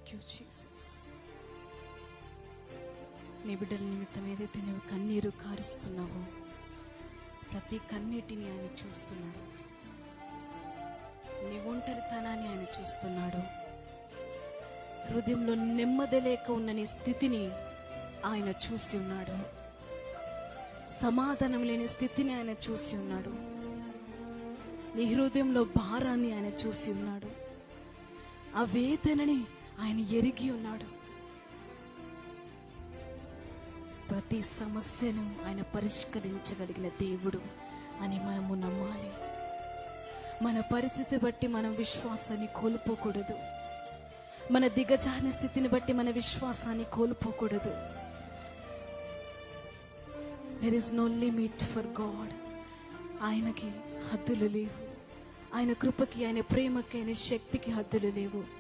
Thank you Jesus. నీ బిడ్డల నిమిత్తం ఏదైతే నువ్వు కన్నీరు కారుస్తున్నావో ప్రతి కన్నీటిని ఆయన చూస్తున్నాడు. నీ ఒంటరితనాన్ని ఆయన చూస్తున్నాడు. హృదయంలో నెమ్మది లేక ఉన్న నీ స్థితిని ఆయన చూసి ఉన్నాడు. సమాధానం లేని స్థితిని ఆయన చూసి ఉన్నాడు. నీ హృదయంలో భారాన్ని ఆయన చూసి ఉన్నాడు. ఆ వేదనని ఆయన ఎరిగి ఉన్నాడు. ప్రతి సమస్యను ఆయన పరిష్కరించగలిగిన దేవుడు అని మనము నమ్మాలి. మన పరిస్థితి బట్టి మనం విశ్వాసాన్ని కోల్పోకూడదు. మన దిగజారిన స్థితిని బట్టి మన విశ్వాసాన్ని కోల్పోకూడదు. There is no limit for God. ఆయనకి హద్దులు లేవు. ఆయన కృపకి, ఆయన ప్రేమకి, ఆయన శక్తికి హద్దులు లేవు.